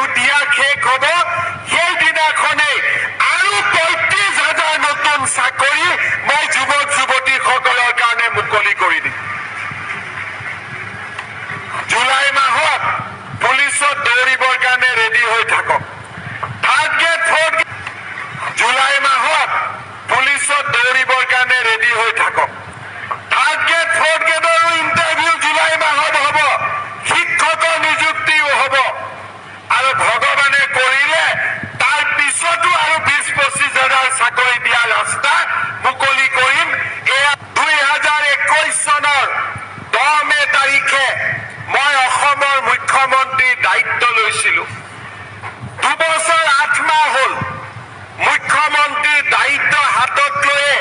উঠিয়া শেষ হব সেইদিনাখনেই আৰু ৩৫,০০০ নতুন চাকৰি মই যুৱক যুৱতীসকলৰ কাৰণে মুকলি কৰি দিম। জুলাই মাহত পুলিচত দৌৰিবৰ কাৰণে ৰেডি হৈ থাকক। থাৰ্ড গ্ৰেড ফ'ৰ্থ জুলাই মাহত পুলিচত দৌৰিবৰ কাৰণে ৰেডি হৈ থাকক। থাৰ্ড গ্ৰেড ফ'ৰ্থ গ্ৰেডৰো ইণ্টাৰভিউ জুলাই মাহত হ'ব, শিক্ষকৰ নিযুক্তিও হ'ব আৰু ভগৱানে কৰিলে তাৰ পিছতো আৰু ২০-২৫,০০০ চাকৰি দিয়া ৰাস্তা মুকলি কৰিম। এয়া ২০২১ চনৰ 10 মে তাৰিখে মই অসমৰ মুখ্যমন্ত্ৰীৰ দায়িত্ব লৈছিলো। 2 বছৰ 8 মাহ হ'ল মুখ্যমন্ত্ৰীৰ দায়িত্ব হাতত লৈয়ে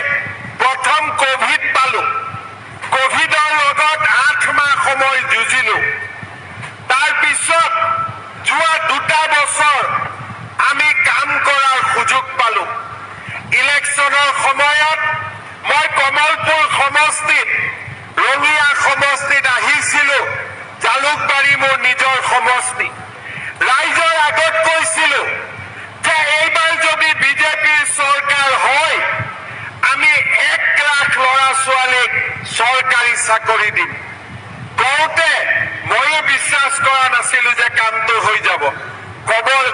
প্ৰথম কোভিড পালো। কোভিডৰ লগত 8 মাহ সময় যুঁজিলো। তাৰপিছত যোৱা 2টা বছৰ আমি কাম কৰাৰ সুযোগ পালো। ইলেকশ্যনৰ সময়ত মই কমলপুৰ সমষ্টিত, ৰঙিয়া সমষ্টিত আহিছিলো। জালুকবাৰী মোৰ নিজৰ সমষ্টি। ৰাইজৰ আগত কৈছিলো যে এইবাৰ যদি বিজেপিৰ চৰকাৰ হয় আমি 1 লাখ ল'ৰা ছোৱালীক চৰকাৰী চাকৰি দিম। কওঁতে ময়ো বিশ্বাস কৰা নাছিলো যে কামটো হৈ যাব। কবৰ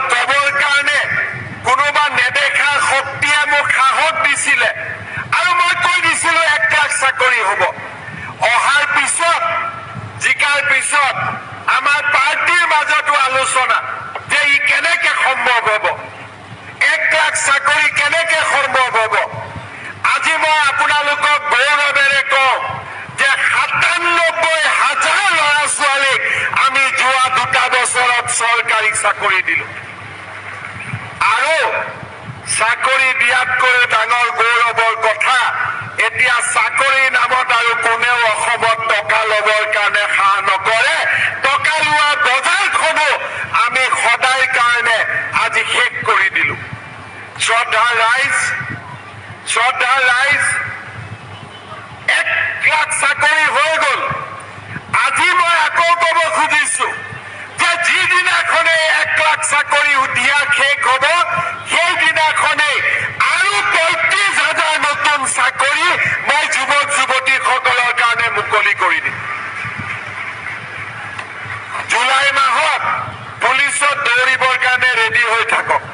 কাৰণে কোনোবা নেদেখা শক্তিয়ে মোক সাহস দিছিলে আৰু মই কৈ দিছিলো 1 লাখ চাকৰি হ'ব। অহাৰ পিছত, জিকাৰ পিছত আমাৰ পাৰ্টিৰ মাজতো আলোচনা যে ই কেনেকে সম্ভৱ হ'ব, 1 লাখ চাকৰি কেনেকে সম্ভৱ হ'ব। আজি মই আপোনালোকক গৌৰৱেৰে কওঁ যে ৯৭,০০০ ল'ৰা ছোৱালীক আমি যোৱা 2টা বছৰত চৰকাৰী চাকৰি দিলো। আৰু চাকৰি দিয়াতকৈ ডাঙৰ গৌৰৱৰ কথা, এতিয়া চাকৰিৰ নামত আৰু কোনেও অসমত টকা ল'বৰ কাৰণে সাহ নকৰে। টকা লোৱা বজাৰখনো আমি সদায় কাৰণে আজি শেষ কৰি দিলো। শ্ৰদ্ধাৰ ৰাইজ, 1 লাখ চাকৰি হৈ গ'ল। আজি মই আকৌ ক'ব খুজিছো যে যিদিনাখনে 1 লাখ চাকৰি উঠিয়া শেষ হ'ব সেইদিনাখনেই আৰু ৩৫,০০০ নতুন চাকৰি মই যুৱক যুৱতীসকলৰ কাৰণে মুকলি কৰি দিম। জুলাই মাহত পুলিচত দৌৰিবৰ কাৰণে ৰেডি হৈ থাকক।